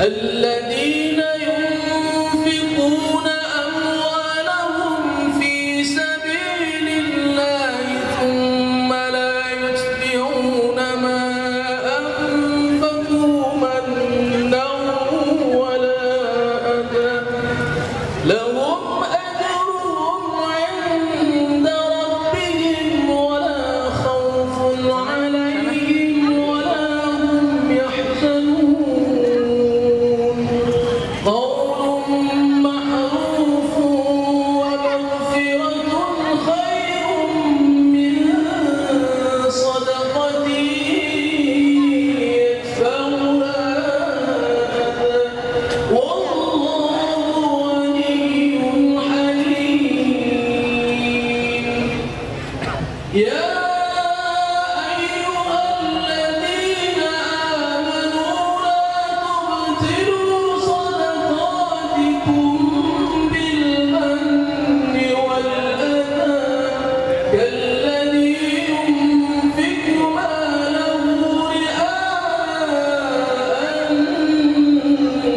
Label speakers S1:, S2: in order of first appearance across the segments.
S1: الذين ينفقون أموالهم في سبيل الله ثم لا يتبعون ما أنفقوا منا ولا أذى لهم أجرهم عند ربهم ولا خوف عليهم ولا هم يحزنون قول معروف ومغفرة خير من صدقة يتبعها أذى والله غني حليم يا أيها الذين آمنوا لا تبطلوا صدقاتكم بالمن والأذى كالذي ينفق ماله رئاء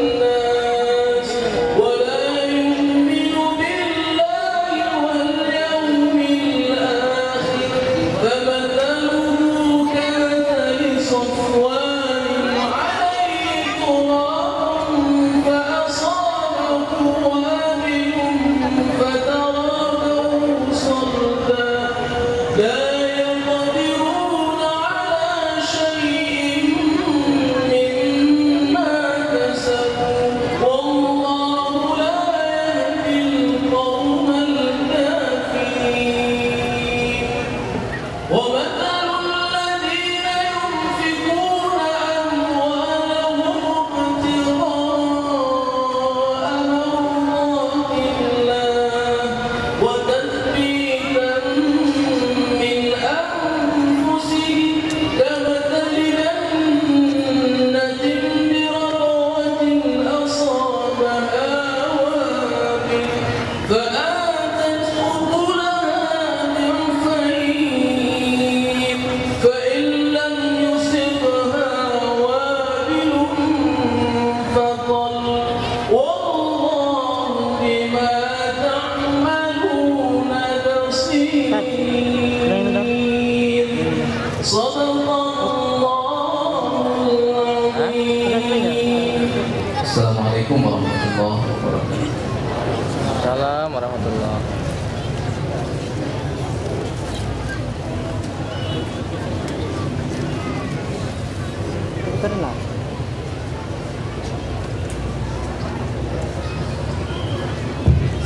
S1: الناس ولا يؤمن بالله واليوم الآخر فمثله كمثل صفوان عليه تراب فأصابه وابل فتركه صلدا لا يقدرون على شيء مما كسبوا والله لا يهدي القوم الكافرين ومثل الذين ينفقون أموالهم ابتغاء مرضات الله وتثبيتا من أنفسهم كمثل جنة بربوة أصابها وابل فآتت أكلها ضعفين فإن لم يصبها وابل فطل والله بما تعملون بصير صدق الله العظيم. Assalamualaikum warahmatullahi wabarakatuh.
S2: Salam warahmatullah. Pernah.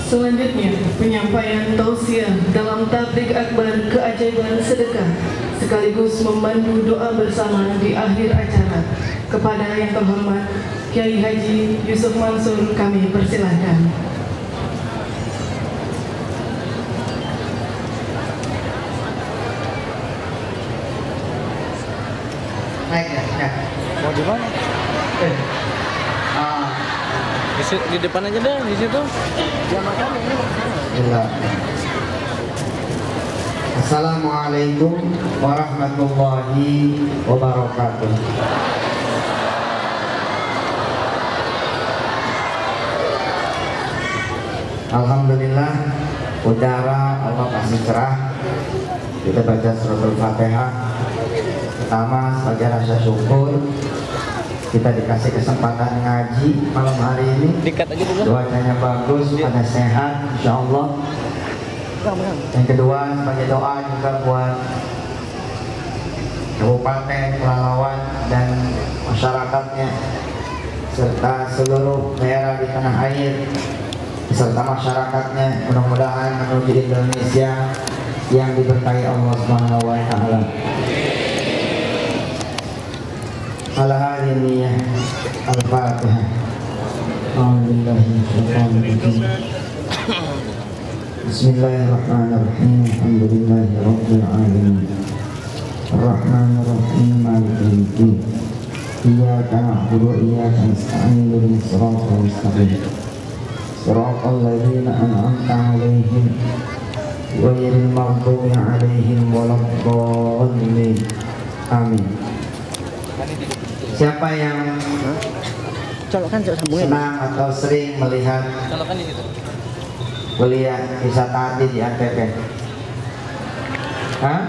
S3: Selanjutnya, penyampaian tausiah dalam tabligh akbar keajaiban sedekah sekaligus memandu doa bersama di akhir acara. Kepada yang terhormat Kiai Haji Yusuf Mansur kami persilahkan.
S4: Baik ya.
S2: Mau di mana? Di depan aja deh, di situ.
S4: Bismillah. Assalamualaikum warahmatullahi wabarakatuh. Alhamdulillah, udara Allah kasih cerah. Kita baca suratul Fatihah. Pertama sebagai rasa syukur kita dikasih kesempatan ngaji malam hari ini.
S2: Dikat aja dulu.
S4: Cuacanya bagus, pada sehat, insya Allah. Yang kedua sebagai doa juga buat Kabupaten Pelalawan dan masyarakatnya serta seluruh daerah di tanah air beserta masyarakatnya, mudah-mudahan menuju Indonesia yang diberkahi Allah Subhanahu wa taala. Ala hadhihi al-Fatihah. Bismillahirrahmanirrahim. Alhamdulillahirabbil alamin. Ar-Rahmanir-Rahim. Maliki yaumiddin. Iyyaka na'budu wa iyyaka nasta'in. Ihdinas siratal mustaqim. Siratal ladzina an'amta 'alaihim ghairil maghdubi 'alaihim waladdallin. Amin. Siapa yang
S2: Colokkan sambungin.
S4: senang atau sering melihat
S2: Colokkan di situ.
S4: kuliah wisata hati di ATP? Hah?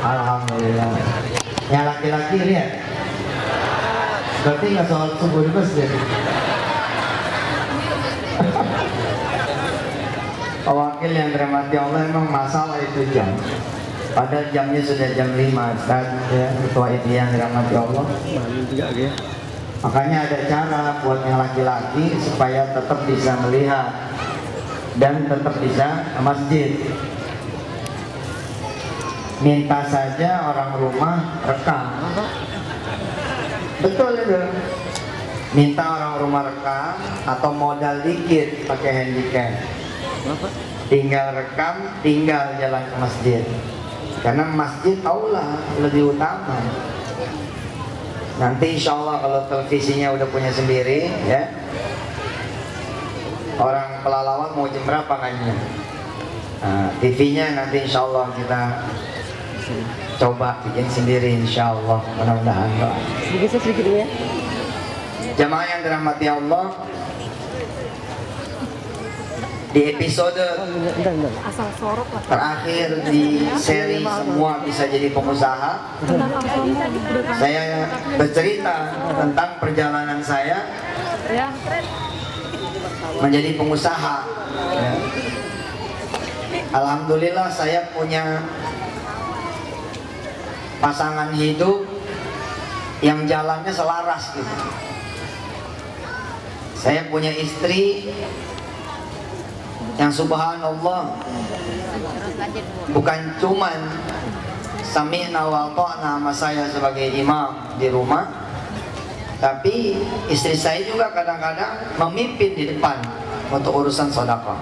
S4: Alhamdulillah. Yang laki-laki lihat? Berarti nggak soal subuh di masjid. Wakil yang dirahmati Allah, emang masalah itu jam. Padahal jamnya sudah jam 5, Ustaz, ya, ketua itu yang dirahmati Allah. Makanya ada cara buat yang laki-laki supaya tetap bisa melihat dan tetap bisa ke masjid. Minta saja orang rumah rekam. Betul itu. Minta orang rumah rekam atau modal dikit pakai handycam. Tinggal rekam, tinggal jalan ke masjid. Karena masjid aula lebih utama. Nanti insya Allah kalau televisinya udah punya sendiri, ya. Orang Pelalawan mau jam berapa ngajinya? Nah, TV-nya nanti insya Allah kita coba bikin sendiri insya Allah, mudah-mudahan.
S2: Sedikit ya.
S4: Jamaah yang dirahmati Allah, di episode terakhir di seri Semua Bisa Jadi Pengusaha, saya bercerita tentang perjalanan saya menjadi pengusaha. Ya. Alhamdulillah saya punya pasangan hidup yang jalannya selaras gitu. Saya punya istri yang subhanallah bukan cuman sami'na wa ata'na sama saya sebagai imam di rumah, tapi istri saya juga kadang-kadang memimpin di depan untuk urusan sedekah.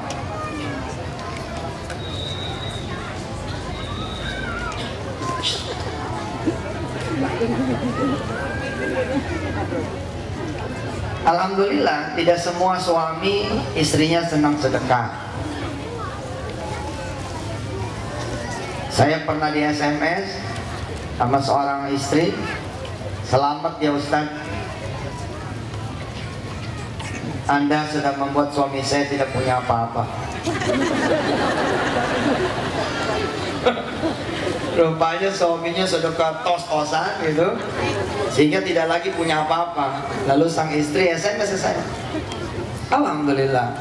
S4: Alhamdulillah tidak semua suami istrinya senang sedekah. Saya pernah di SMS sama seorang istri, "Selamat ya Ustaz, Anda sudah membuat suami saya tidak punya apa-apa." Rupanya suaminya sedekah tos-tosan gitu, sehingga tidak lagi punya apa-apa. Lalu sang istri SMS saya, alhamdulillah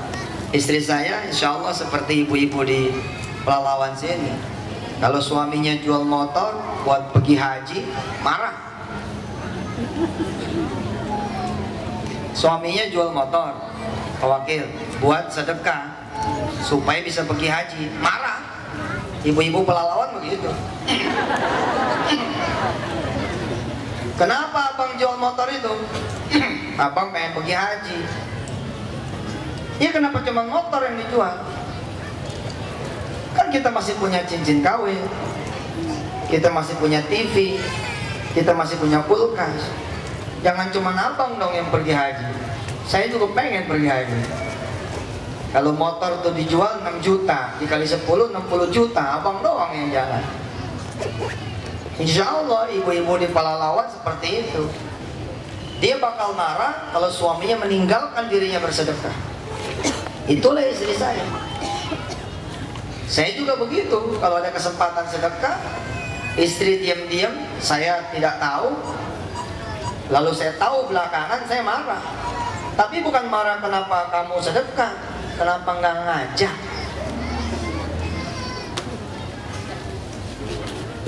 S4: istri saya insya Allah seperti ibu-ibu di Pelalawan sini. Kalau suaminya jual motor buat pergi haji, marah. Suaminya jual motor, wakil, buat sedekah supaya bisa pergi haji, marah. Ibu-ibu Pelalawan begitu. Kenapa abang jual motor itu? Abang pengen pergi haji. Ya kenapa cuma motor yang dijual? Kan kita masih punya cincin kawin, kita masih punya TV, kita masih punya kulkas. Jangan cuma abang dong yang pergi haji. Saya juga pengen pergi haji. Kalau motor tuh dijual 6 juta, dikali 10, 60 juta, abang doang yang jalan. Insya Allah ibu-ibu di Pelalawan seperti itu. Dia bakal marah kalau suaminya meninggalkan dirinya bersedekah. Itulah istri saya. Saya juga begitu. Kalau ada kesempatan sedekah, istri diam-diam, saya tidak tahu. Lalu saya tahu belakangan, saya marah. Tapi bukan marah kenapa kamu sedekah, kenapa nggak ngajak.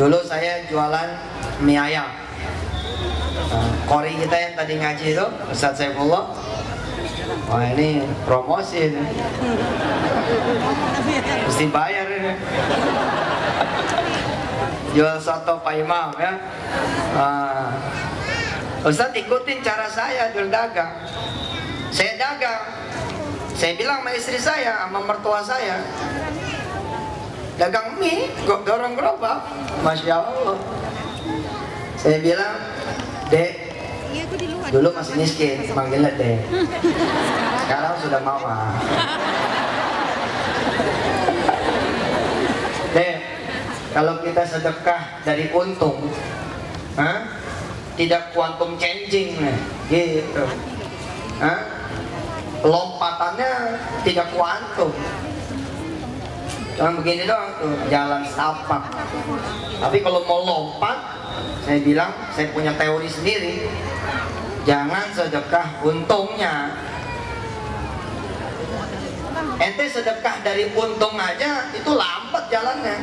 S4: Dulu saya jualan mie ayam. Kori kita yang tadi ngaji itu, Ustaz Saifullah. Wah ini promosi ini. Mesti bayar ini. Jual soto Pak Imam ya. Ustaz ikutin cara saya berdagang. Saya dagang. Saya bilang sama istri saya, sama mertua saya, dagang mie, dorong gerobak, Masya Allah. Saya bilang, Dek, dulu masih miskin, manggilnya Dek. Sekarang sudah mama. Dek, kalau kita sedekah dari untung, tidak kuantum changing, gitu. Hah? Lompatannya tidak kuantum, cuma begini doang tuh, jalan setapak. Tapi kalau mau lompat, saya bilang, saya punya teori sendiri, jangan sedekah untungnya. Ente sedekah dari untung aja itu lambat jalannya.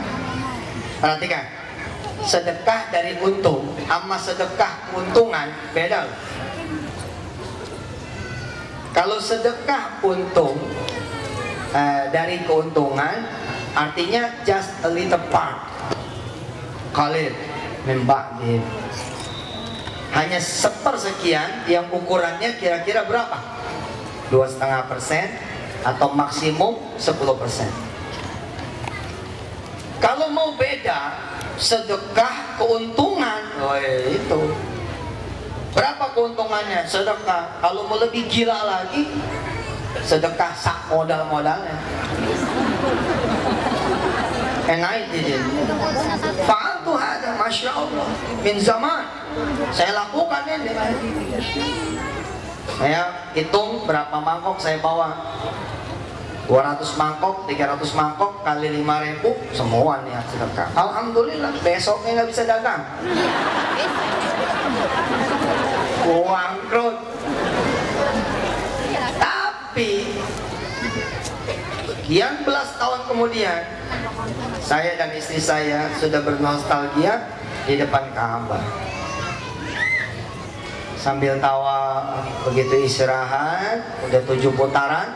S4: Perhatikan, sedekah dari untung sama sedekah keuntungan beda. Kalau sedekah untung dari keuntungan, artinya just a little part. Khalid membak dia hanya sepersekian, yang ukurannya kira-kira berapa? 2,5% atau maksimum 10%. Kalau mau beda, sedekah keuntungan, itu berapa keuntungannya? Sedekah. Kalau mau lebih gila lagi, sedekah sak modal-modalnya. Enak itu. Fa'altu hada, masya Allah, min zaman. Saya lakukan ini. Saya hitung berapa mangkok saya bawa. 200 mangkok, 300 mangkok kali 5.000, semua nih sedekah. Alhamdulillah, besoknya nggak bisa dagang. Bangkrut. Tapi sekian belas tahun kemudian, saya dan istri saya sudah bernostalgia di depan Ka'bah. Sambil tawa, begitu istirahat, udah 7 putaran,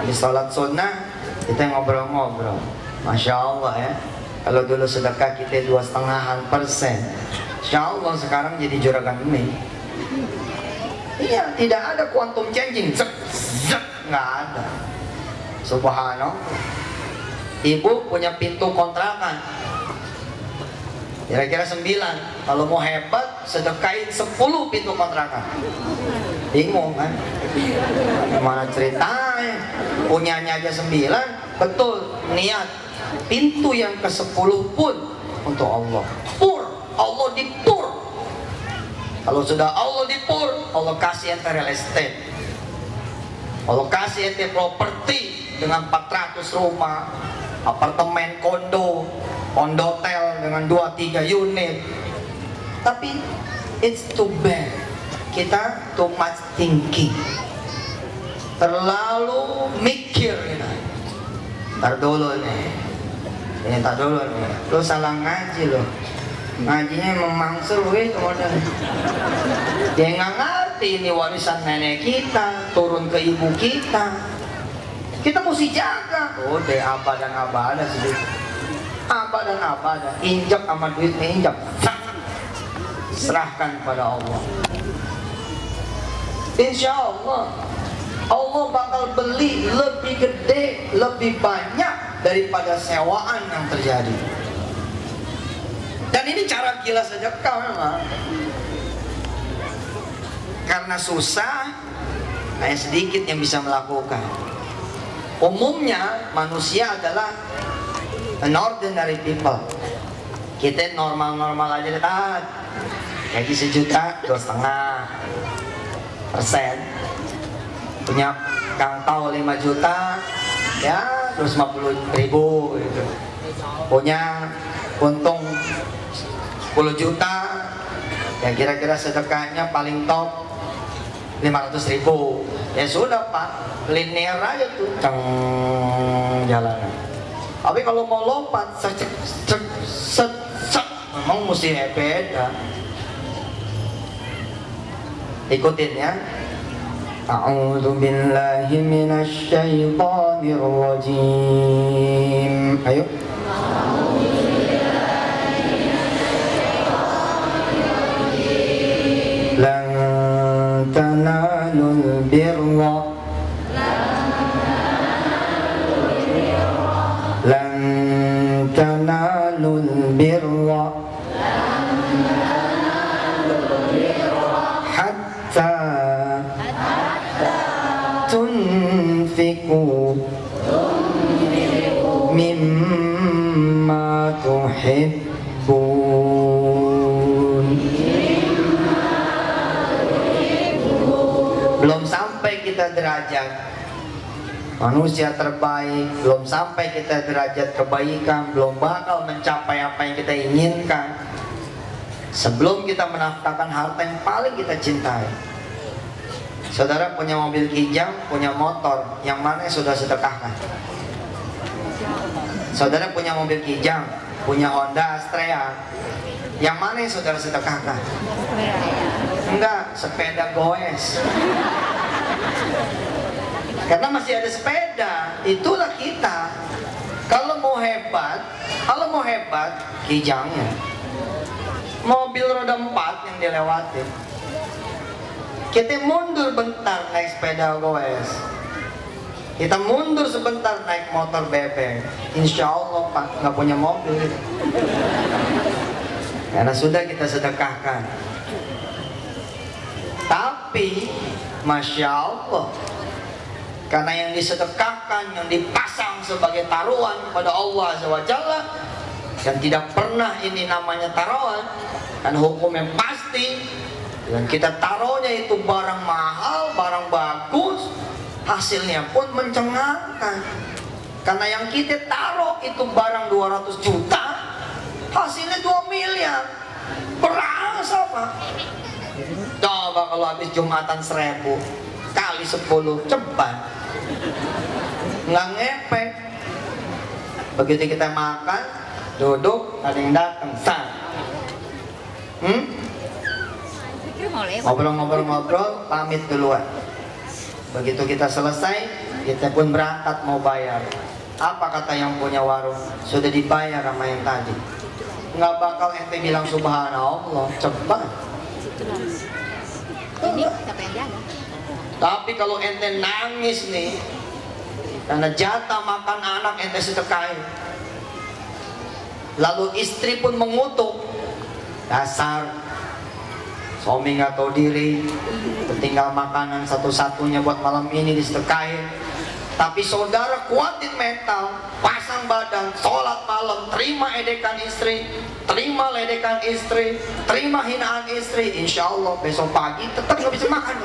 S4: habis sholat sunnah, kita ngobrol-ngobrol. Masya Allah ya, kalau dulu sedekah kita 2,5%, Insya Allah sekarang jadi juragan mie. Iya, tidak ada quantum changing, zek, zek, nggak ada. Subhanallah. Ibu punya pintu kontrakan, kira-kira 9. Kalau mau hebat, sedekahin 10 pintu kontrakan. Bingung kan? Gimana ceritanya? Punyanya aja 9, betul. Niat pintu yang ke-10 pun untuk Allah. Pur, Allah dipur. Kalau sudah Allah dipur, Allah kasih ente real estate, Allah kasih ente properti dengan 400 rumah, apartemen, kondo, kondotel dengan 2-3 unit. Tapi it's too bad, kita too much thinking, terlalu mikir gitu. Ntar dulu nih, ini ntar dulu nih, lu salah ngaji lo. Ngajinya memangsul gitu modal. Dia nggak ngerti ini warisan nenek kita turun ke ibu kita. Kita mesti jaga. Udah apa dan apa ada sih. Apa dan apa ada. Injak sama duitnya injak. Serahkan kepada Allah. Insya Allah, Allah bakal beli lebih gede, lebih banyak daripada sewaan yang terjadi. Dan ini cara gila sedekah memang. Karena susah, hanya sedikit yang bisa melakukan. Umumnya manusia adalah an ordinary people. Kita normal-normal aja dekat. Gaji 1 juta, 2,5%. Punya kang tahu 5 juta, ya 250.000 gitu. Punya untung 10 juta, ya kira-kira sedekahnya paling top 500.000. Ya sudah Pak, linear aja tuh, jalanan. Tapi kalau mau lompat, memang mesti beda. Ikutin ya. A'udzu billahi minasy syaithanir rajim. Ayo. Lan tanalul birra lan tanalul birra hatta tunfiqu mimma tuhibbun. Belum sampai sampai kita derajat manusia terbaik, belum sampai kita derajat kebaikan, belum bakal mencapai apa yang kita inginkan sebelum kita menafkahkan harta yang paling kita cintai. Saudara punya mobil Kijang, punya motor, yang mana yang sudah sedekahkan? Saudara punya mobil Kijang, punya Honda Astrea, yang mana yang saudara sedekahkan? Enggak, sepeda goes. Karena masih ada sepeda, itulah kita. Kalau mau hebat, Kijangnya. Mobil roda 4 yang dilewati. Kita mundur bentar naik sepeda goes. Kita mundur sebentar naik motor bebek. Insya Allah Pak, nggak punya mobil. Karena sudah kita sedekahkan. Tapi, Masya Allah, karena yang disedekahkan, yang dipasang sebagai taruhan kepada Allah SWT, dan tidak pernah ini namanya taruhan, dan hukumnya pasti, dan kita taruhnya itu barang mahal, barang bagus, hasilnya pun mencengangkan. Karena yang kita taruh itu barang 200 juta, hasilnya 2 miliar. Berasa Pak. Coba kalau habis Jumatan 1000 kali 10 cepat, nggak ngepek. Begitu kita makan, duduk, ada yang datang, ngobrol-ngobrol, pamit duluan. Begitu kita selesai, kita pun berangkat mau bayar. Apa kata yang punya warung? Sudah dibayar sama yang tadi. Nggak bakal ente bilang subhanallah, cepat.
S5: Ini siapa yang jaga?
S4: Tapi kalau ente nangis nih, karena jatah makan anak ente sedekahin, lalu istri pun mengutuk, dasar suami nggak tahu diri, tinggal makanan satu-satunya buat malam ini disedekahin. Tapi saudara kuatin mental, pasang badan, sholat malam, terima edekan istri, terima ledekan istri, terima hinaan istri. Insya Allah besok pagi tetap nggak bisa makan.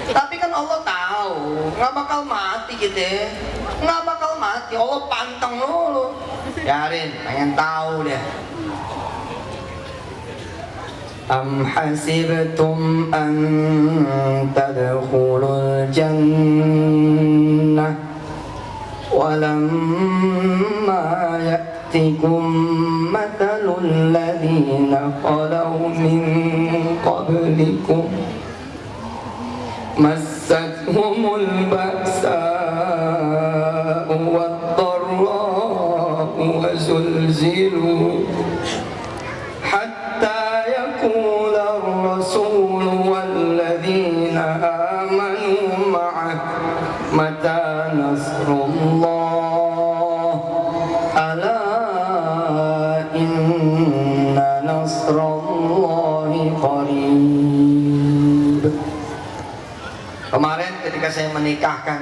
S4: Tapi kan Allah tahu nggak bakal mati gitu, nggak bakal mati. Allah pantang dulu. Yarin, pengen tahu deh. Am hasibtum an tadkhulul jannah walamma ya'tikum mathalul ladzina khalaw min qablikum massathumul ba'sa'u wad-dharra'u wa zulzilu hatta yaqula ar-rasul walladzina amanu ma'ah mata nasrullah ala inna nasrallahi qarib. Kemarin ketika saya menikahkan,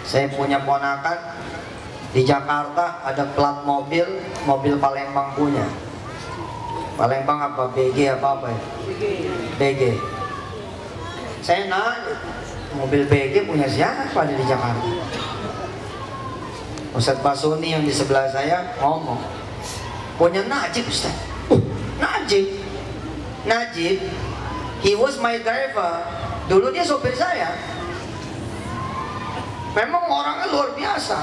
S4: saya punya ponakan di Jakarta, ada plat mobil Palembang punya. Palembang apa? BG apa ya? BG. Saya nanya, mobil BG punya siapa di Jakarta? Ustadz Basuni yang di sebelah saya ngomong, punya Najib Ustadz. Najib, he was my driver. Dulu dia sopir saya. Memang orangnya luar biasa.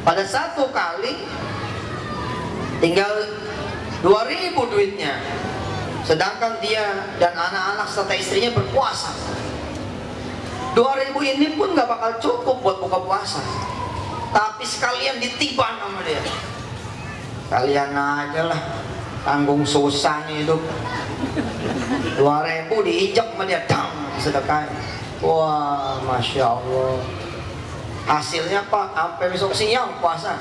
S4: Pada satu kali tinggal 2.000 duitnya, sedangkan dia dan anak-anak serta istrinya berpuasa. 2.000 ini pun gak bakal cukup buat buka puasa, tapi sekalian ditiban sama dia. Kalian aja lah, tanggung susahnya hidup. 2.000 diinjak sama dia, dang, sedekah. Wah, Masya Allah. Hasilnya Pak, sampai besok siang puasa.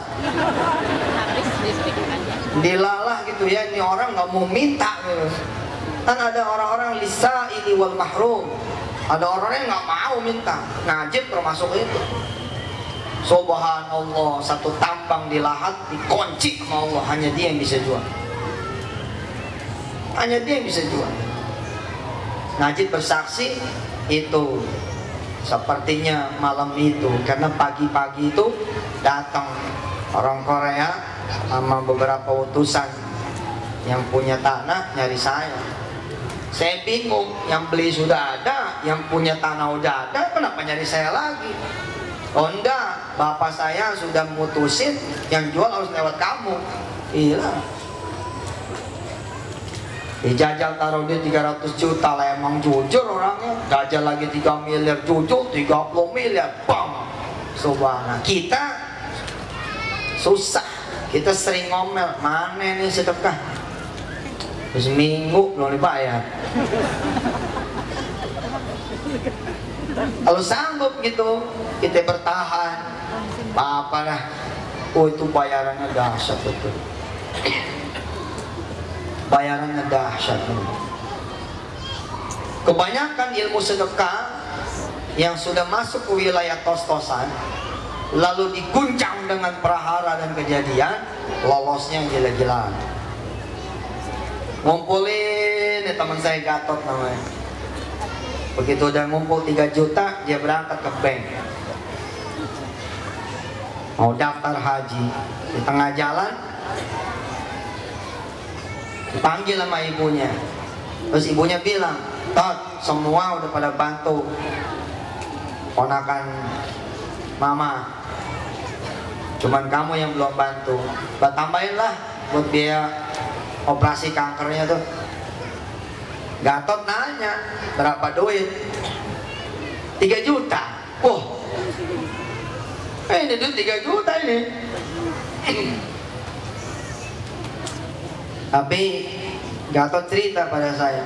S4: Dilalah gitu ya, ini orang nggak mau minta gitu. Kan ada orang-orang lisa'ili wal mahrum, ada orang yang nggak mau minta. Najib termasuk itu. Subhanallah, satu tambang di Lahat dikunci sama Allah, hanya dia yang bisa jual. Hanya dia yang bisa jual. Najib bersaksi itu sepertinya malam itu, karena pagi-pagi itu datang orang Korea sama beberapa utusan yang punya tanah nyari saya. Saya bingung, yang beli sudah ada, yang punya tanah udah ada, kenapa nyari saya lagi? Oh enggak, bapak saya sudah mutusin yang jual harus lewat kamu. Iya. Dijajal taruh dia 300 juta lah, emang jujur orangnya. Jajal lagi 3 miliar, jujur 30 miliar, bang. Subhanallah. Kita susah, kita sering ngomel, mana nih sedekah? Seminggu belum dibayar. Kalau sanggup gitu, kita bertahan. Apa lah? Oh itu bayarannya dahsyat betul. Bayarannya dahsyat. Kebanyakan ilmu sedekah yang sudah masuk ke wilayah tos-tosan, lalu diguncang dengan prahara dan kejadian, lolosnya gila-gilaan. Ngumpulin, teman saya Gatot namanya. Begitu udah ngumpul 3 juta, dia berangkat ke bank. Mau daftar haji. Di tengah jalan dipanggil sama ibunya. Terus ibunya bilang, Tot, semua udah pada bantu ponakan mama, cuman kamu yang belum bantu. Tambahin lah buat biaya operasi kankernya tuh. Gatot nanya, berapa duit? 3 juta. Oh, ini duit 3 juta ini. Tapi Gatot cerita pada saya,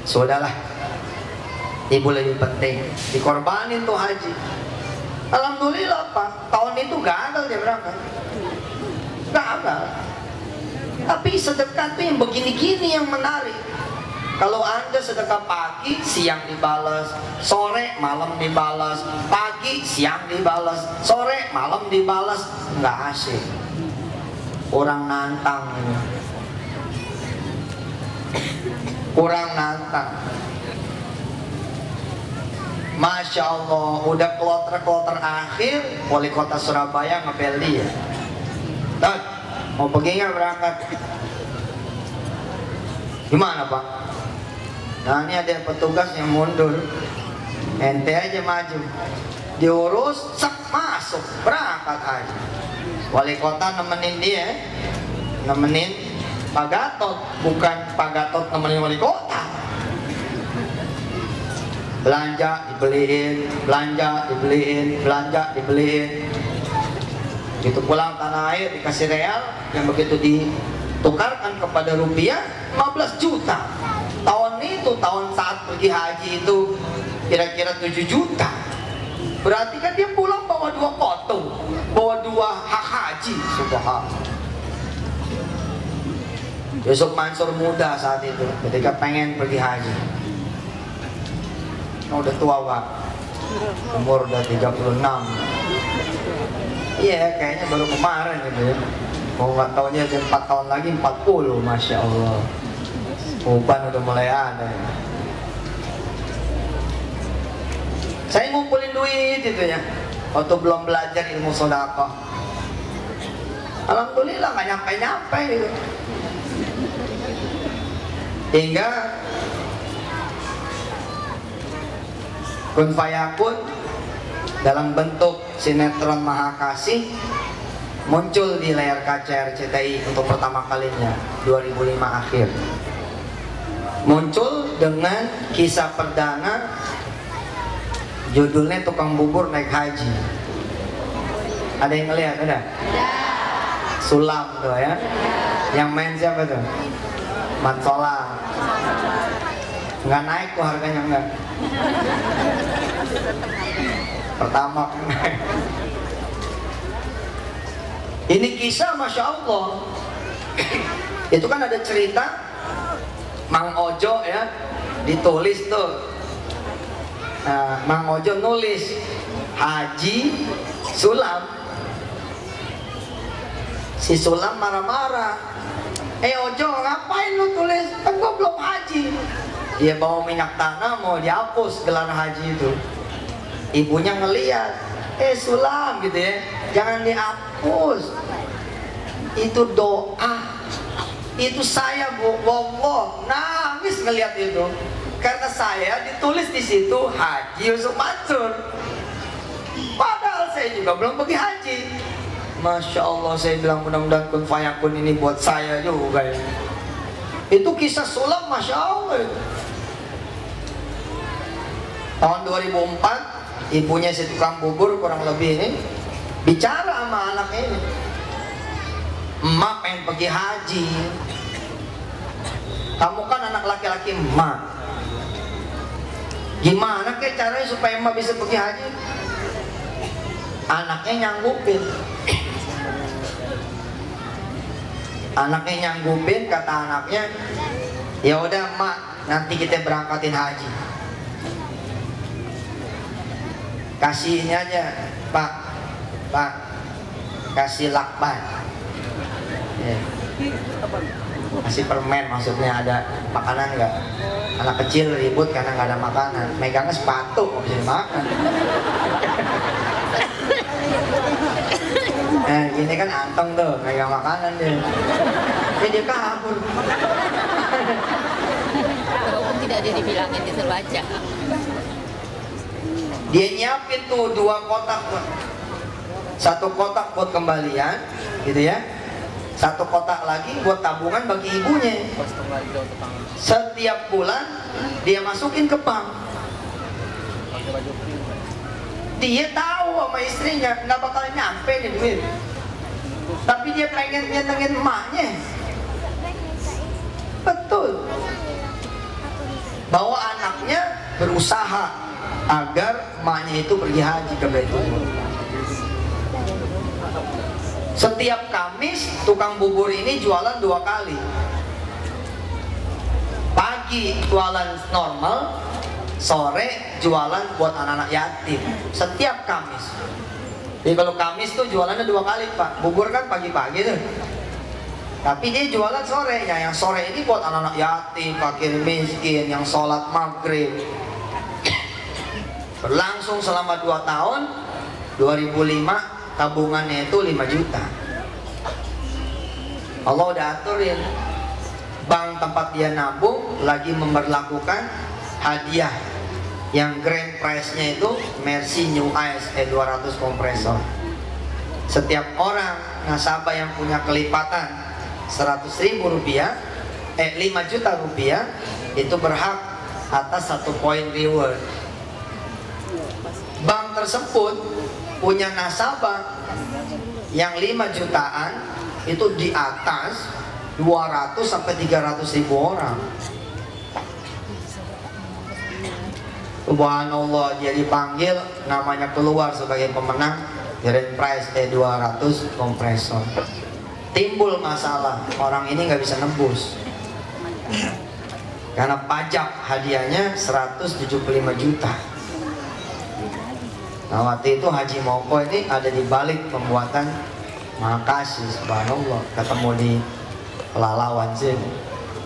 S4: sudahlah, ibu lebih penting, dikorbanin tuh haji. Alhamdulillah Pak, tahun itu gagal dia berangkat. Gagal. Tapi sedekah tuh yang begini-gini yang menarik. Kalau Anda sedekah pagi, siang dibalas, sore, malam dibalas, pagi, siang dibalas, sore, malam dibalas, nggak asik. Kurang nantang ini. Kurang nantang. Masya Allah, udah kloter-kloter akhir, wali kota Surabaya ngebel dia. Tad, mau pergi nggak berangkat? Gimana Pak? Nah ini ada petugas yang mundur, ente aja maju, diurus, sak masuk, berangkat aja. Wali kota nemenin dia, nemenin Pak Gatot, bukan Pak Gatot nemenin wali kota. Belanja dibeliin, belanja dibeliin, belanja dibeliin. Gitu pulang tanah air dikasih real, yang begitu ditukarkan kepada rupiah 15 juta. Tahun itu, tahun saat pergi haji itu kira-kira 7 juta. Berarti kan dia pulang bawa 2 potong, bawa 2 hak haji. Subhanallah. Yusuf Mansur muda saat itu ketika pengen pergi haji. Udah tua Pak, umur udah 36. Iya kayaknya baru kemarin gitu ya. Mau nggak taunya 4 tahun lagi 40, Masya Allah. Uban udah mulai ada. Saya ngumpulin duit itu ya, waktu belum belajar ilmu sedekah. Alhamdulillah nggak nyampe-nyampe gitu. Hingga Kun Fayakun dalam bentuk sinetron Mahakasih muncul di layar kaca RCTI untuk pertama kalinya 2005 akhir. Muncul dengan kisah perdana, judulnya Tukang Bubur Naik Haji. Ada yang ngeliat? Ada? Sulam tuh ya. Yang main siapa tuh? Mat Solar. Nggak naik tuh harganya, enggak. Pertama naik. Ini kisah Masya Allah. Itu kan ada cerita Mang Ojo ya, ditulis tuh Mang Ojo nulis Haji Sulam. Si Sulam marah-marah, Ojo ngapain lu tulis, kan gua belum haji. Dia bawa minyak tanah mau dihapus gelar haji itu. Ibunya ngeliat, Sulam gitu ya, jangan dihapus, itu doa. Itu saya wallah nangis ngeliat itu, karena saya ditulis di situ Haji Yusuf Mansur, padahal saya juga belum pergi haji. Masya Allah, saya bilang mudah-mudahan kun fayakun ini buat saya juga ya. Itu kisah Sulam, Masya Allah. Tahun 2004 ibunya si tukang bubur kurang lebih ini bicara sama anak ini, emak pengen pergi haji, kamu kan anak laki-laki emak, gimana kayak caranya supaya emak bisa pergi haji? Anaknya nyanggupin, kata anaknya, ya udah emak, nanti kita berangkatin haji. Kasih ini aja, Pak, kasih lakban, ya. Kasih permen, maksudnya ada makanan nggak? Anak kecil ribut karena nggak ada makanan, megangnya sepatu nggak bisa dimakan. Ini kan anteng tuh, megang makanan dia. Dia kabur.
S5: Walaupun tidak ada dibilangin disuruh baca.
S4: Dia nyiapin tuh 2 kotak, 1 kotak buat kembalian, gitu ya. 1 kotak lagi buat tabungan bagi ibunya. Setiap bulan dia masukin ke bank. Dia tahu sama istrinya nggak bakal nyampe nih duit, tapi dia pengen nyenengin emaknya. Betul. Bahwa anaknya berusaha agar emaknya itu pergi haji ke Baitullah. Setiap Kamis tukang bubur ini jualan 2 kali. Pagi jualan normal, sore jualan buat anak-anak yatim. Setiap Kamis. Jadi kalau Kamis tuh jualannya 2 kali, Pak. Bubur kan pagi-pagi tuh, tapi dia jualan sore. Yang sore ini buat anak-anak yatim, fakir miskin, yang sholat maghrib. Berlangsung selama 2 tahun. 2005 tabungannya itu 5 juta. Allah udah aturin, bank tempat dia nabung lagi memberlakukan hadiah yang grand prize-nya itu Mercy New Ice E200 kompresor. Setiap orang nasabah yang punya kelipatan 100.000 rupiah, 5 juta rupiah, itu berhak atas 1 poin reward. Bank tersebut punya nasabah yang 5 jutaan itu di atas 200 sampai 300.000 orang. Subhanallah, dia dipanggil, namanya keluar sebagai pemenang grand prize E200 kompresor. Timbul masalah, orang ini nggak bisa nembus karena pajak hadiahnya 175 juta. Nah, waktu itu Haji Moko ini ada di balik pembuatan makasih, subhanallah, ketemu di Pelalawan sini.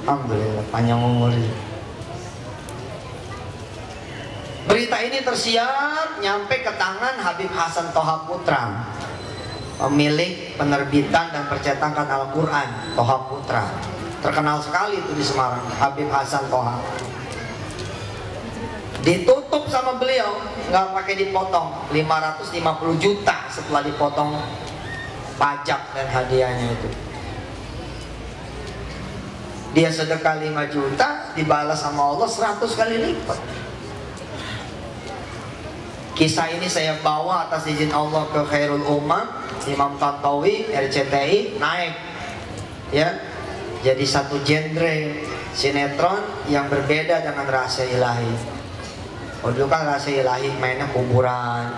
S4: Alhamdulillah, panjang umur. Berita ini tersiar nyampe ke tangan Habib Hasan Toha Putra, pemilik penerbitan dan percetakan Al-Quran Toha Putra. Terkenal sekali itu di Semarang, Habib Hasan Toha. Ditutup sama beliau, nggak pakai dipotong, 550 juta setelah dipotong pajak dan hadiahnya itu. Dia sedekah 5 juta, dibalas sama Allah 100 kali lipat. Kisah ini saya bawa atas izin Allah ke Khairul Ummah, Imam Tantawi, RCTI, naik ya, jadi satu genre sinetron yang berbeda dengan Rahasia Ilahi. Oh, dulu kan Rahasia Ilahi mainnya kuburan,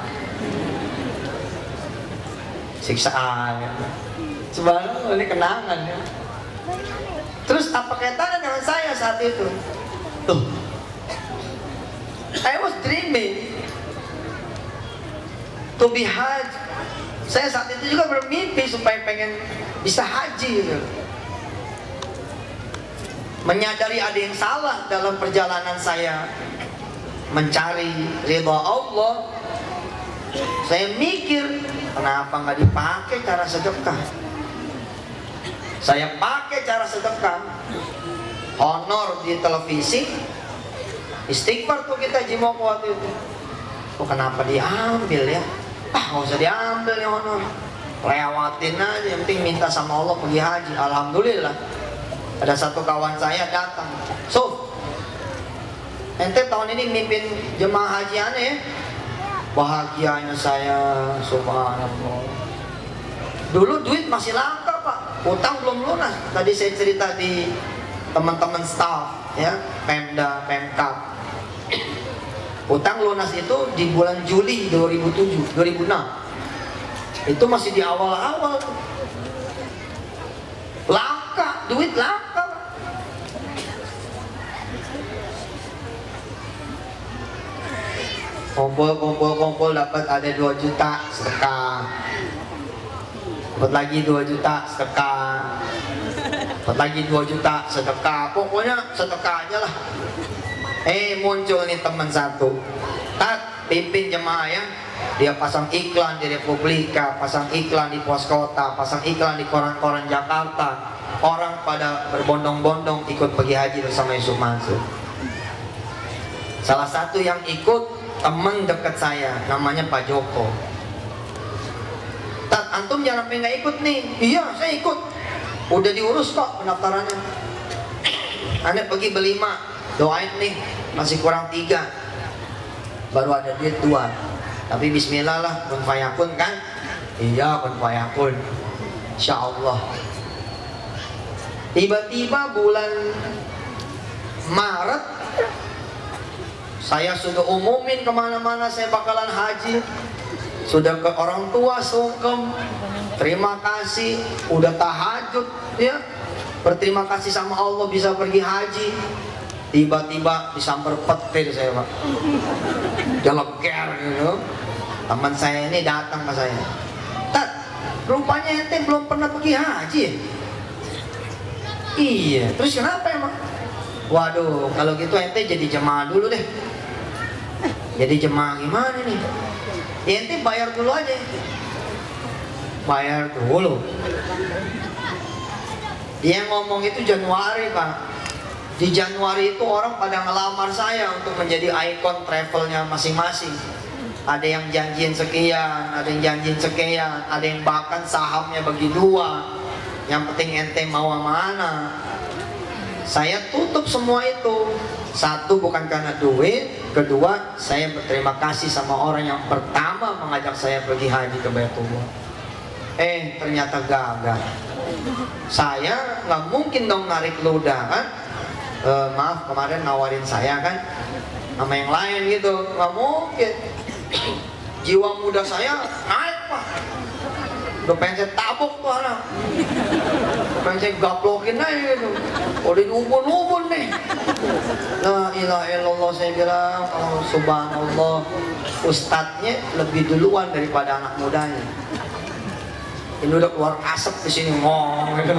S4: siksaan. Sebenarnya ini kenangan ya. Terus apa kaitannya dengan saya saat itu? Tuh, I was dreaming to be haji. Saya saat itu juga bermimpi supaya pengen bisa haji gitu. Menyadari ada yang salah dalam perjalanan saya mencari ridha Allah, saya mikir kenapa nggak dipakai cara sedekah. Saya pakai cara sedekah, honor di televisi, istighfar tuh kita jimok waktu itu. Oh, kenapa diambil ya? Nggak usah diambil nih honor, lewatin aja, yang penting minta sama Allah pergi haji. Alhamdulillah ada satu kawan saya datang, so ente tahun ini mimpin jemaah haji aneh ya? Bahagianya saya, subhanallah. Dulu duit masih langka pak, utang belum lunas. Tadi saya cerita di teman-teman staff ya, Pemda, Pemkab. Utang lunas itu di bulan Juli 2006. Itu masih di awal-awal. Langka, duit langka. Kumpul dapat ada 2 juta sedekah. Dapat lagi 2 juta sedekah. Dapat lagi 2 juta sedekah. Pokoknya sedekah aja lah. Muncul nih teman satu, pimpin jemaah ya. Dia pasang iklan di Republika, pasang iklan di pos kota, pasang iklan di koran-koran Jakarta. Orang pada berbondong-bondong ikut pergi haji bersama Yusuf Mansur. Salah satu yang ikut teman dekat saya, namanya Pak Joko. Antum jangan sampai nggak ikut nih. Iya, saya ikut. Udah diurus kok pendaftarannya. Anda pergi berlima. Doain nih, masih kurang 3, baru ada duit 2. Tapi bismillah lah, kun fayakun kan? Iya, kun fayakun, insya Allah. Tiba-tiba bulan Maret, saya sudah umumin kemana-mana saya bakalan haji. Sudah ke orang tua sungkem, terima kasih, udah tahajud ya, berterima kasih sama Allah bisa pergi haji. Tiba-tiba disamper petir saya pak, jeleger gitu. Teman saya ini datang ke saya, Tat, rupanya ente belum pernah pergi haji ya? Iya, terus kenapa emang? Waduh, kalau gitu ente jadi jemaah dulu deh. Jadi jemaah gimana nih? Ya ente bayar dulu aja. Bayar dulu. Dia ngomong itu Januari pak. Di Januari itu orang pada ngelamar saya untuk menjadi ikon travelnya masing-masing. Ada yang janjiin sekian, ada yang janjiin sekian, ada yang bahkan sahamnya bagi 2. Yang penting ente mau mana. Saya tutup semua itu. Satu, bukan karena duit. Kedua, saya berterima kasih sama orang yang pertama mengajak saya pergi haji ke Baitullah. Ternyata gagal. Saya nggak mungkin dong narik ludah kan. Maaf kemarin nawarin saya kan sama yang lain gitu, nggak mungkin. Jiwa muda saya naik pak, udah pengen saya tabok tuh anak, pengen saya gaplokin aja gitu. Udah ubun-ubun nih. La ilaha illallah, saya bilang oh, subhanallah, ustadznya lebih duluan daripada anak mudanya. Ini udah keluar asap di sini ngomong gitu.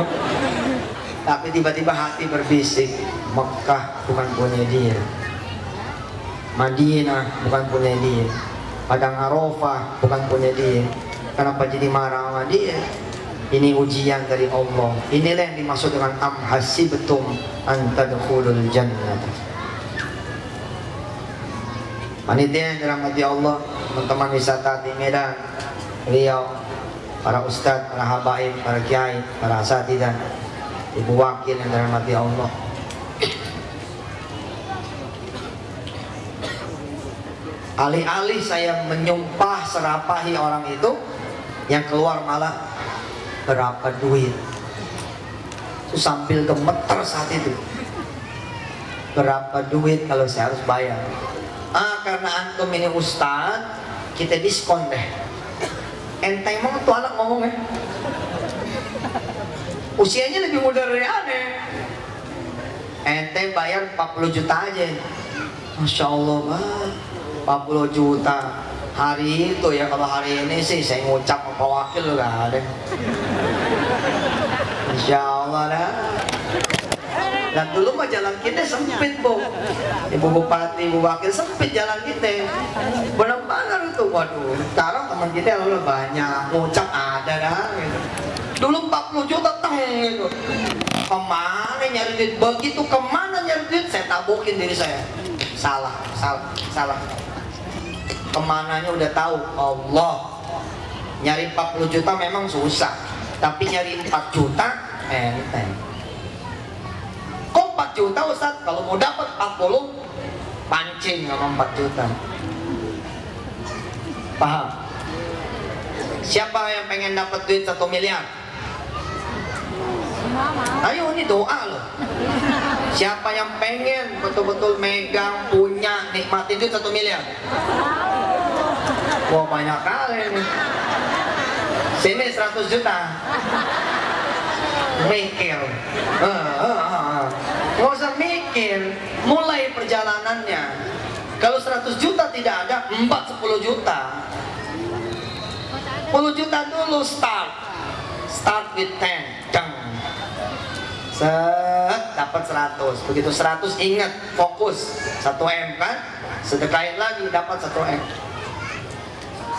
S4: Tapi tiba-tiba hati berbisik, Mekah bukan punya dia, Madinah bukan punya dia, Padang Arafah bukan punya dia. Kenapa jadi marah sama dia? Ini ujian dari Allah. Inilah yang dimaksud dengan am hasibtum an tadkhulul jannah. Panitia yang dirahmati Allah, teman-teman wisata di Medan, Riau, para ustadz, para habaib, para kiai, para asatidzah, ibu wakil yang dirahmati Allah. Alih-alih saya menyumpah serapahi orang itu, yang keluar malah berapa duit. Itu sambil gemeter saat itu. Berapa duit kalau saya harus bayar? Karena antum ini ustadz, kita diskon deh. Enteng banget tuh anak ngomongnya. Usianya lebih muda dari aneh. Ente bayar 40 juta aja. Masya Allah, Pak. 40 juta hari itu ya. Kalau hari ini sih saya ngucap sama Pak Wakil gak ada. Insya Allah dah. Dan dulu mah jalan kita sempit, Bu. Ibu Bupati, Ibu Wakil, sempit jalan kita. Benar-benar itu, waduh. Sekarang teman kita lalu banyak, ngucap ada dah. Gitu. Dulu 40 juta gitu. Kemana nyari duit? Begitu kemana nyari duit? Saya tabukin diri saya. Salah. Kemananya udah tahu. Allah. Nyari 40 juta memang susah. Tapi nyari 4 juta enteng. Kok 4 juta Ustaz? Kalau mau dapat 40 pancing sama 4 juta. Paham? Siapa yang pengen dapat duit 1 miliar? Ayo, ini doa loh. Siapa yang pengen betul-betul megang, punya, nikmatin duit 1 miliar? Wah, banyak kali nih. Sini 100 juta. Mikir. Nggak usah mikir. Mulai perjalanannya. Kalau 100 juta tidak ada, 10 juta. 10 juta dulu start. Start with 10. Dang. Dapat 100. Begitu 100 ingat, fokus 1M kan? Sedekahin lagi dapat 1M.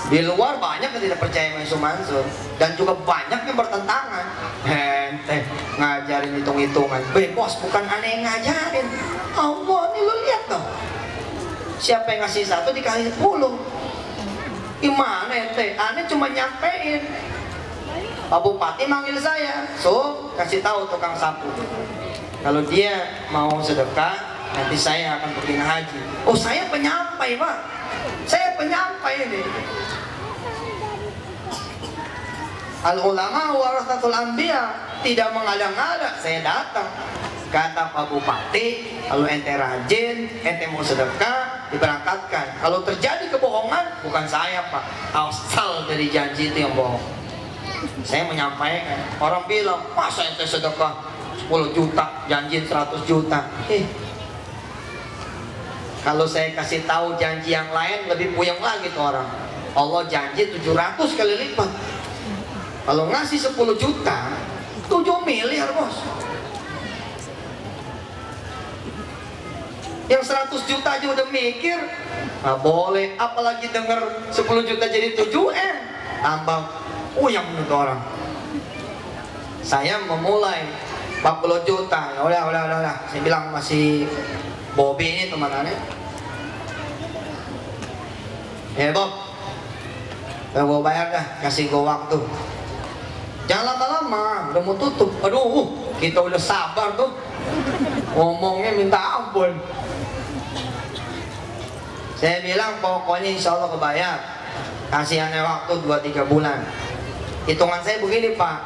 S4: Di luar banyak yang tidak percaya sama Yesus Mansur, dan juga banyak yang bertentangan. Hente ngajarin hitung-hitungan. Bos, bukan aneh yang ngajarin. Allah, ini lu lihat dong. Siapa yang ngasih 1 dikasih 10. Gimana ente? Aneh cuma nyampein. Pak Bupati manggil saya, so kasih tahu tukang sapu. Kalau dia mau sedekah, nanti saya akan pergi haji. Oh, saya penyampai, Pak. Saya penyampai ini. Al-ulama warasatul anbiya, tidak mengada-ngada. Saya datang. Kata Pak Bupati, kalau ente rajin, ente mau sedekah, diberangkatkan. Kalau terjadi kebohongan, bukan saya, Pak. Asal dari janji itu yang bohong. Saya menyampaikan. Orang bilang, masa ente sedekah 10 juta, janji 100 juta. Kalau saya kasih tahu janji yang lain, lebih puyeng lagi tuh orang. Allah janji 700 kali lipat. Kalau ngasih 10 juta, 7 miliar, Bos. Yang 100 juta aja udah mikir, nggak boleh. Apalagi denger 10 juta jadi 7M. Tambah puyeng tuh orang. Saya memulai 40 juta. Ya udah. Saya bilang masih Bobby ini teman-temannya. Bob, gue bayar dah, kasih gue waktu. Jangan lama-lama, udah mau tutup. Aduh, kita udah sabar tuh. Ngomongnya minta ampun. Saya bilang pokoknya insya Allah kebayar. Kasihannya waktu 2-3 bulan. Hitungan saya begini, Pak.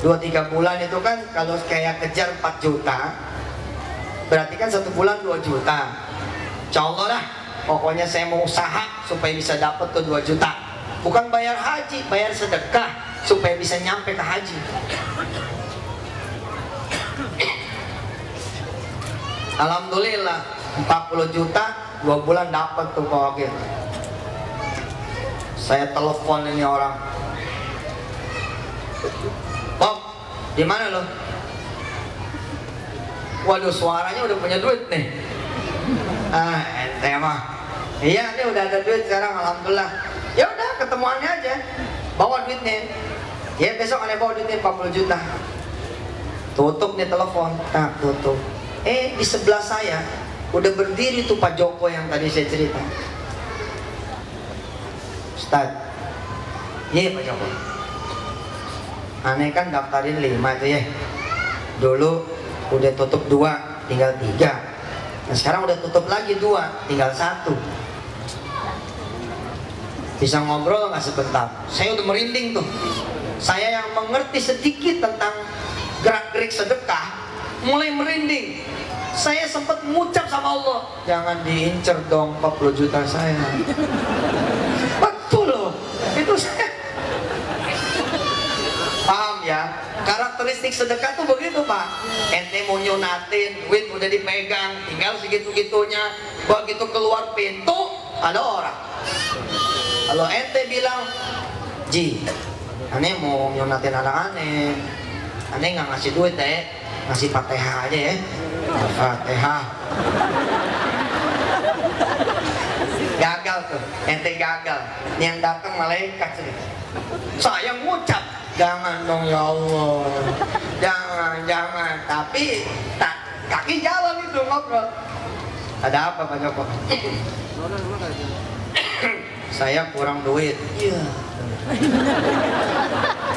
S4: 2-3 bulan itu kan kalau kayak kejar 4 juta, berarti kan 1 bulan 2 juta. Insya Allah lah. Pokoknya saya mau usaha supaya bisa dapat tuh 2 juta. Bukan bayar haji, bayar sedekah supaya bisa nyampe ke haji. Alhamdulillah 40 juta 2 bulan dapat tuh Pak Wakil. Saya telepon ini orang. Bob, di mana lo? Waduh, suaranya udah punya duit nih. Ente mah. Iya, dia udah ada duit sekarang, alhamdulillah. Ya udah, ketemuannya aja. Bawa duitnya. Ya besok aneh bawa duitnya 40 juta. Tutup nih telepon. Nah, tutup. Di sebelah saya udah berdiri tuh Pak Joko yang tadi saya cerita. Ustaz. Iya Pak Joko. Aneh kan daftarin 5 itu ya. Dulu udah tutup 2, tinggal 3. Nah sekarang udah tutup lagi 2, tinggal 1. Bisa ngobrol nggak sebentar? Saya udah merinding tuh. Saya yang mengerti sedikit tentang gerak-gerik sedekah, mulai merinding. Saya sempat mengucap sama Allah, jangan diincer dong 40 juta saya. Betul loh, itu saya. Paham ya? Karakteristik sedekah tuh begitu Pak. Ente mau nyunatin, duit udah dipegang, tinggal segitu-gitunya. Begitu keluar pintu, ada orang. Kalau ente bilang, Ji, aneh mau nyunatin anak aneh nggak ngasih duit deh, ngasih Fatihah aja ya. Fatihah. Gagal tuh, ente gagal. Yang datang malaikat sih. Saya ngucap, jangan dong ya Allah, jangan. Tapi kaki jalan itu ngobrol. Ada apa Pak Joko? Saya kurang duit. Iya.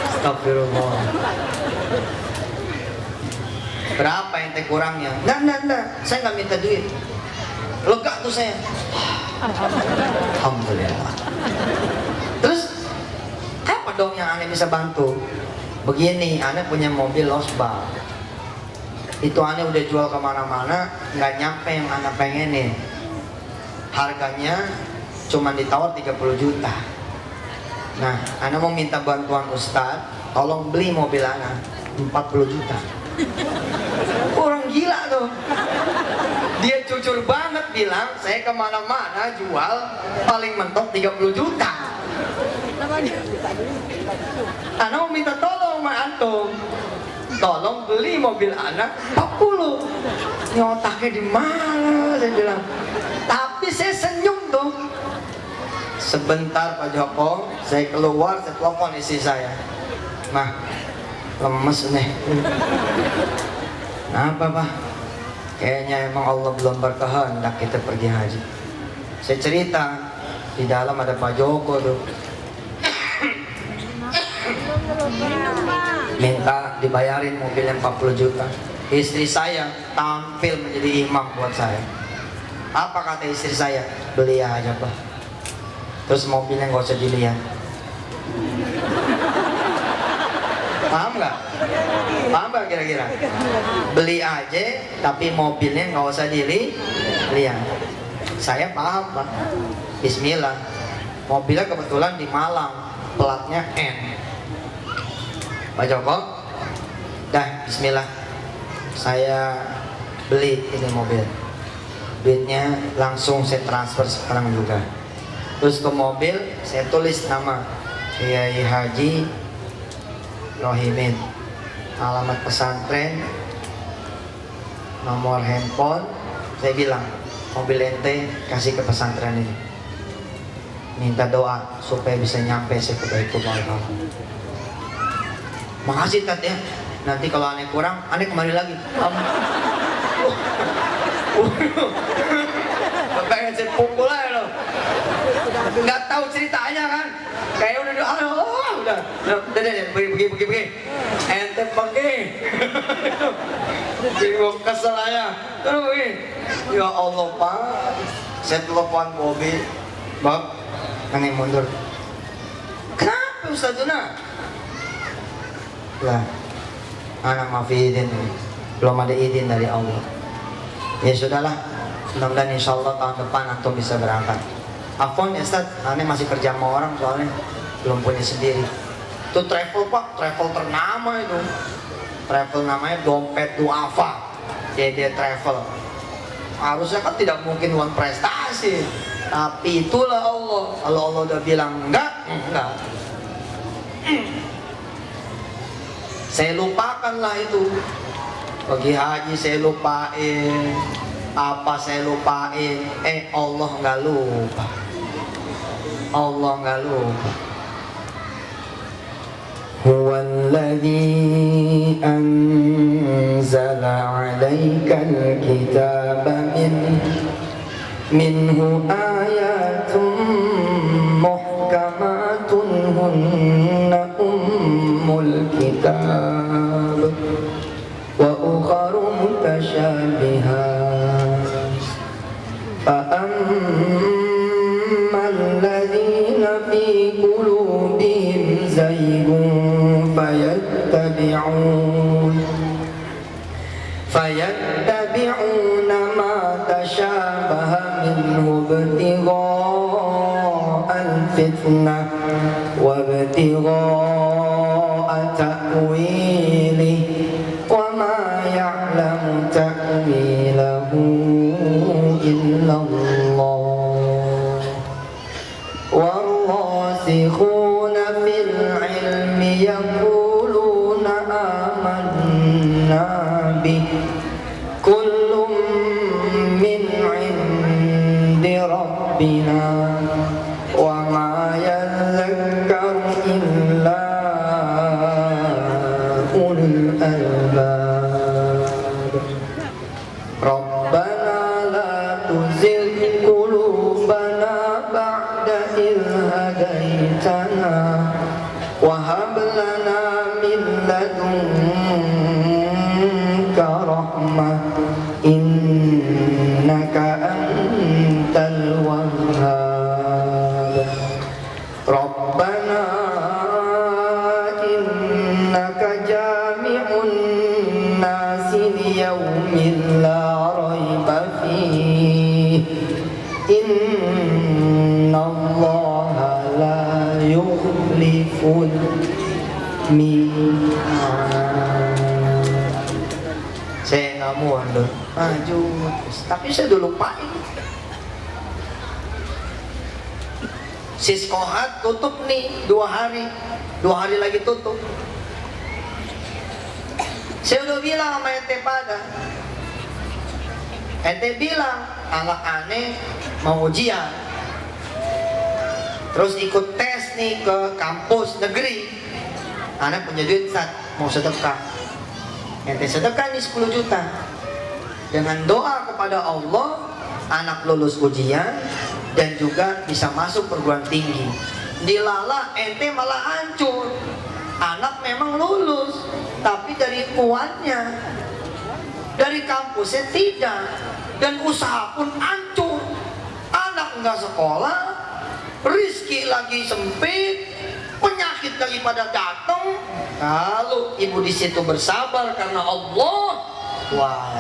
S4: Astagfirullah. Berapa ente kurangnya? Nggak. Saya nggak minta duit. Lega tuh saya. Alhamdulillah. Terus apa dong yang aneh bisa bantu? Begini, aneh punya mobil losbal. Itu aneh udah jual kemana-mana, nggak nyampe yang aneh pengenin. Harganya cuma ditawar 30 juta. Nah, aneh mau minta bantuan Ustadz, tolong beli mobil aneh 40 juta. Orang gila tuh. Dia jujur banget bilang, saya kemana-mana jual paling mentok 30 juta. Ana mau minta tolong sama antum, tolong beli mobil anak 40. Ini otaknya di mana saya bilang. Tapi saya senyum tuh. Sebentar Pak Joko, saya keluar, saya telepon istri saya. Mah, lemes nih. Kenapa Pak? Kayaknya emang Allah belum berkehendak kita pergi haji. Saya cerita, di dalam ada Pak Joko tuh. Minta dibayarin mobilnya 40 juta. Istri saya tampil menjadi imam buat saya. Apa kata istri saya? Beli aja Pak. Terus mobilnya nggak usah dilihat. Paham nggak? Paham nggak kira-kira? Beli aja, tapi mobilnya nggak usah dilihat. Saya paham Pak. Bismillah. Mobilnya kebetulan di Malang, platnya N. Pak Joko, dah Bismillah. Saya beli ini mobil. Duitnya langsung saya transfer sekarang juga. Terus ke mobil saya tulis nama Kiai Haji Rohimin, alamat pesantren, nomor handphone. Saya bilang mobil ente kasih ke pesantren ini, minta doa supaya bisa nyampe sebaik kamu. Makasih Tat ya, nanti kalau aneh kurang aneh kembali lagi. Pengen saya pukul aja loh. Nggak tahu ceritanya kan, kayak udah pergi ente pergi. Jadi gue kesel aja terus pergi. Ya Allah Pak, saya telepon Bobi, Bang, aneh mundur. Kenapa Ustaz Tuna? Lah, anak maafin, belum ada izin dari Allah. Ya sudahlah, mudah-mudahan insya Allah tahun depan antum bisa berangkat. Afwan ya Ustaz, aneh masih kerja sama orang soalnya belum punya sendiri. Itu travel Pak, travel ternama itu. Travel namanya Dompet Duafa. Dia travel. Harusnya kan tidak mungkin uang prestasi. Tapi itulah Allah. Kalau Allah udah bilang enggak. Saya lupakanlah itu. Pergi haji saya lupain. Apa saya lupain? Allah nggak lupa. Allah nggak lupa. Huwallazi anzala 'alaikal kitaba minhu ayatun muhkamatun hunna ummul kitab wa ukharu mutasyabihat فأما الذين في قلوبهم زيغ فيتبعون ما تشابه منه ابتغاء الفتنة وابتغاء تأويله وما يعلم تأويله إلا الله يقولون آمنا به كل من عند ربنا وما يذكر إلا أولو الألباب ربنا لا تزغ قلوبنا بعد إذ هديتنا وهب لنا من لدنك رحمة إنك أنت الوهاب ربنا إنك جامع الناس ليوم لا ريب فيه إن الله لا يخلف الميعاد. Saya nggak mau maju, tapi saya udah lupain. Siskohat tutup nih 2 hari lagi tutup. Saya udah bilang sama ente pada, ente bilang anak aneh mau ujian, terus ikut tes nih ke kampus negeri, anak punya duit mau sedekah, ente sedekah nih 10 juta, dengan doa kepada Allah anak lulus ujian dan juga bisa masuk perguruan tinggi. Dilala ente malah hancur. Anak memang lulus, tapi dari uannya, dari kampusnya tidak, dan usaha pun hancur. Anak nggak sekolah, rizki lagi sempit, penyakit lagi pada datang. Kalau ibu di situ bersabar karena Allah, wah,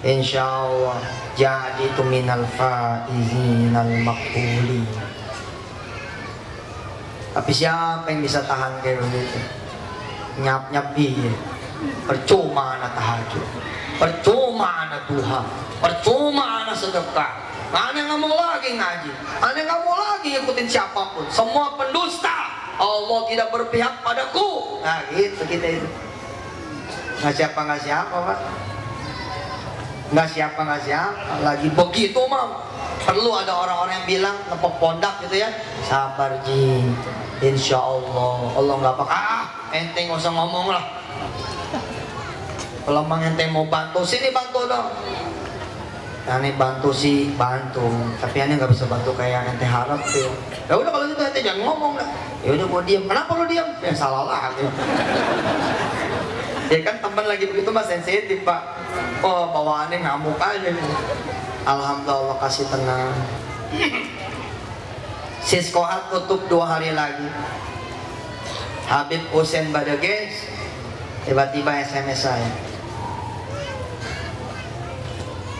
S4: insya Allah jadi itu minal faizinal maqbulin. Tapi siapa yang bisa tahan kayak begitu? Nyap-nyap dia. Percuma anak tahajud, percuma anak duha, percuma anak sedekah. Anak nggak mau lagi ngaji, anak nggak mau lagi ikutin siapapun. Semua pendusta. Allah tidak berpihak padaku. Nah gitu kita itu. Nggak siapa Pak. Nggak siapa lagi begitu mah. Perlu ada orang-orang yang bilang nepok pondak gitu ya. Sabar Ji, insya Allah nggak bakal. Ente nggak usah ngomong lah. Kalau emang ente mau bantu, sini bantu dong. Ane bantu sih bantu, tapi ane nggak bisa bantu kayak ente harap sih. Ya udah kalau gitu ente jangan ngomong lah. Ya udah mau diam. Kenapa lu diam? Ya salah lah. Ya kan teman lagi begitu mas sensitif Pak. Oh bawaannya ngamuk aja nih. Alhamdulillah kasih tenang. Siskohat tutup 2 hari lagi. Habib Hussein Badages tiba-tiba SMS saya.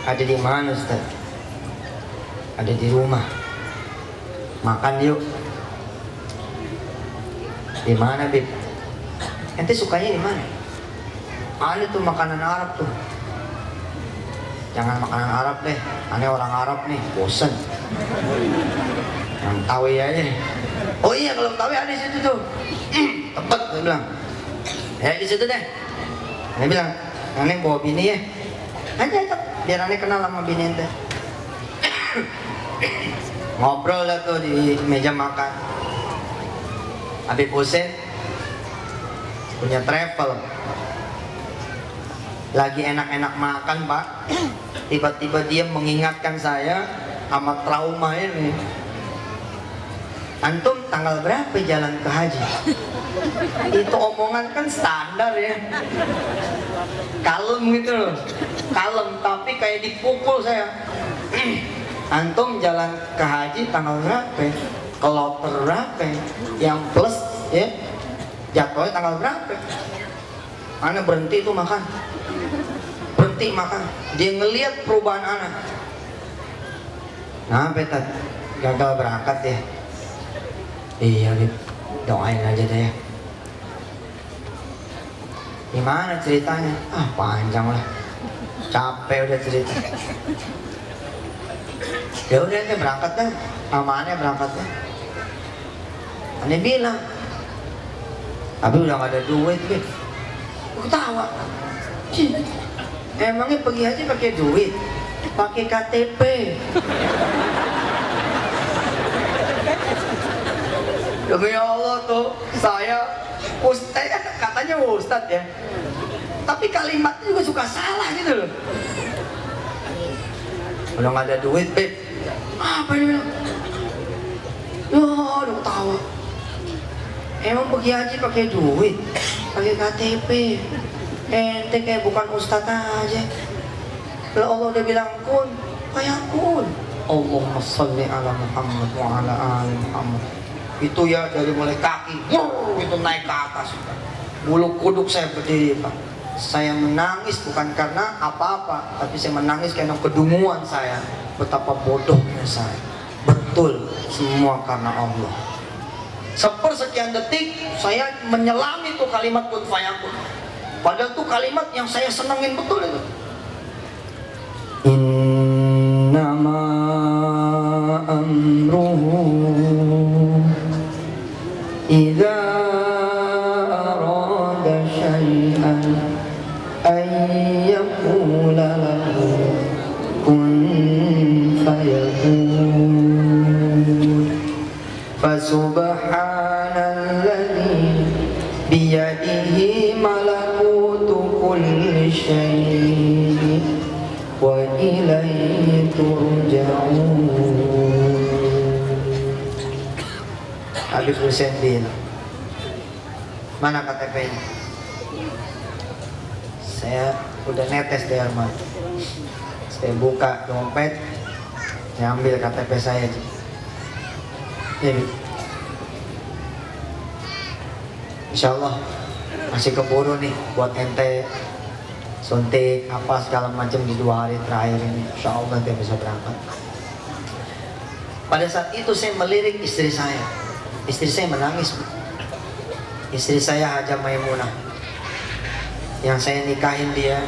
S4: Ada di mana Ustaz? Ada di rumah. Makan yuk. Di mana Bib? Ente sukanya di mana? Ada tuh makanan Arab tuh. Jangan makanan Arab deh, aneh orang Arab nih, bosen. Yang Tawi aja. Oh iya kalau Tawi ada di situ tuh. Tepat, dia bilang. Ya di situ deh. Dia bilang, aneh bawa bini ya. Aja, biar aneh kenal sama bini ente. Ngobrol lah tuh di meja makan. Habib Hussein punya travel. Lagi enak-enak makan Pak, tiba-tiba dia mengingatkan saya sama trauma ini. Antum tanggal berapa jalan ke haji? Itu omongan kan standar ya, kalem gitu loh, kalem tapi kayak dipukul saya. Antum jalan ke haji tanggal berapa? Kloter berapa? Yang plus ya, jatuhnya tanggal berapa? Ana berhenti tuh makan. Berhenti makan, dia ngelihat perubahan anak. Nah, Petat, gagal berangkat ya. Iya, Bib, doain aja deh ya. Gimana ceritanya? Ah, panjang lah. Capek udah cerita. Ya udah ente berangkat dah, sama aneh berangkat dah. Aneh bilang, Tapi udah gak ada duit, Beb. Aku ketawa. Cih, emangnya pergi haji pakai duit? Pakai KTP. Demi Allah tuh, saya katanya Ustadz ya. Tapi kalimatnya juga suka salah gitu loh. Udah gak ada duit, Beb. Apa ini bilang? Ya, udah ketawa. Emang pergi haji pakai duit, pakai KTP. Ente kayak bukan Ustadz aja. Lah Allah udah bilang kun, kayak kun. Allahumma sholli ala Muhammad wa ala ali Muhammad. Itu ya dari mulai kaki, itu naik ke atas. Bulu kuduk saya berdiri, Pak. Saya menangis bukan karena apa-apa, tapi saya menangis karena kedunguan saya. Betapa bodohnya saya. Betul, semua karena Allah. Sepersekian detik saya menyelami tuh kalimat kun fayakun. Padahal tuh kalimat yang saya senengin betul itu. Innama amruhu idza arada syai'an ay yaqula lahu kun fayakun. Fasubhanalladzi biyadihi malakutu kulli syai' wa ilaihi turja'un. Habib Hussein bin, mana KTP-nya? Saya udah netes di rumah. Saya buka dompet, saya ambil KTP saya. Ini, insya Allah masih keburu nih buat ente suntik apa segala macam di 2 hari terakhir ini. Insya Allah ente bisa berangkat. Pada saat itu saya melirik istri saya. Istri saya menangis. Istri saya Haja Maimunah, yang saya nikahin dia,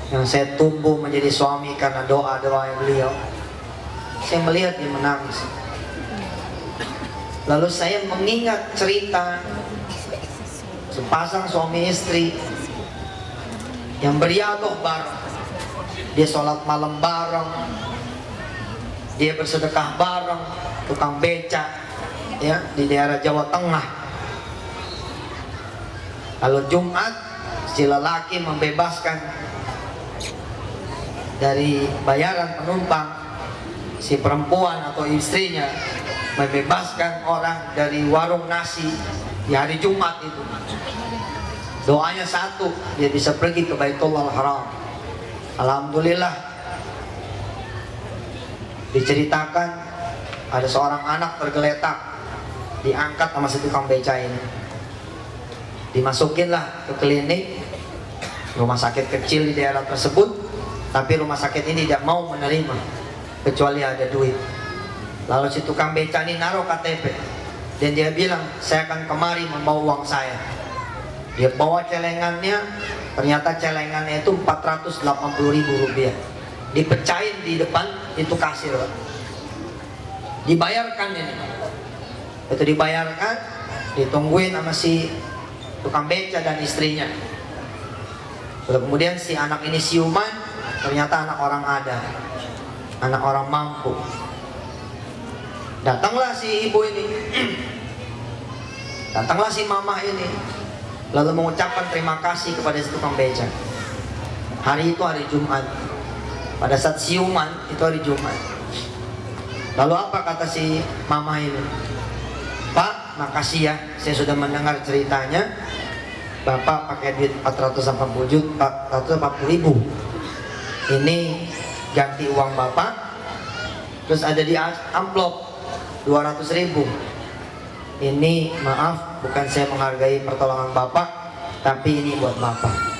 S4: yang saya tumbuh menjadi suami karena doa-doa beliau. Saya melihat dia menangis. Lalu saya mengingat cerita sepasang suami istri yang beriadah bareng. Dia sholat malam bareng, dia bersedekah bareng, tukang beca ya di daerah Jawa Tengah. Lalu Jumat si lelaki membebaskan dari bayaran penumpang, si perempuan atau istrinya membebaskan orang dari warung nasi di hari Jumat itu. Doanya satu, dia bisa pergi ke Baitullah Haram. Alhamdulillah, diceritakan ada seorang anak tergeletak, diangkat sama si tukang beca ini, dimasukinlah ke klinik, rumah sakit kecil di daerah tersebut. Tapi rumah sakit ini tidak mau menerima kecuali ada duit. Lalu si tukang beca ini naruh KTP dan dia bilang, saya akan kemari membawa uang saya. Dia bawa celengannya, ternyata celengannya itu 480.000 rupiah. Dipecahin di depan itu kasir, Pak. Dibayarkan ini. Itu dibayarkan, ditungguin sama si tukang beca dan istrinya. Lalu kemudian si anak ini siuman, ternyata anak orang ada, anak orang mampu. Datanglah si ibu ini, datanglah si mama ini, lalu mengucapkan terima kasih kepada si tukang beca. Hari itu hari Jumat. Pada saat siuman itu hari Jumat. Lalu apa kata si mama ini? Pak, makasih ya, saya sudah mendengar ceritanya. Bapak pakai duit 440.000. Ini ganti uang Bapak. Terus ada di amplop 200.000. Ini maaf, bukan saya menghargai pertolongan Bapak, tapi ini buat Bapak.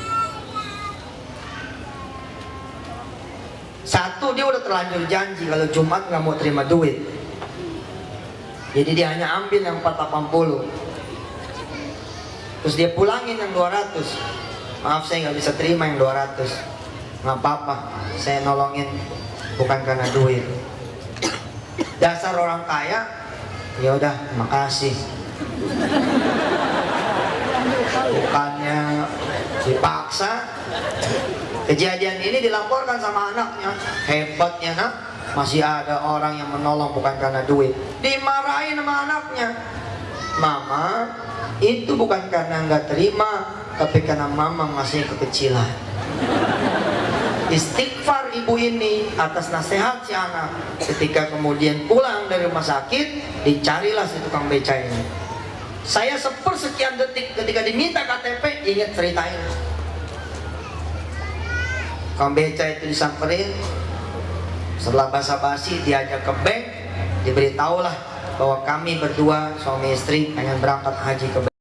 S4: Satu, dia udah terlanjur janji kalau Jumat nggak mau terima duit. Jadi dia hanya ambil yang 480. Terus dia pulangin yang 200. Maaf, saya nggak bisa terima yang 200. Nggak apa-apa, saya nolongin bukan karena duit. Dasar orang kaya Ya udah, makasih. Bukannya dipaksa. Kejadian ini dilaporkan sama anaknya. Hebatnya nak, masih ada orang yang menolong bukan karena duit. Dimarahin sama anaknya. Mama, itu bukan karena nggak terima, tapi karena mama masih kekecilan. Istighfar ibu ini atas nasihat si anak. Ketika kemudian pulang dari rumah sakit, dicarilah si tukang beca ini. Saya sepersekian detik ketika diminta KTP, ingat cerita ini. Tukang beca itu disamperin. Setelah basa-basi diajak ke bank, diberitahulah bahwa kami berdua suami istri pengen berangkat haji ke bank.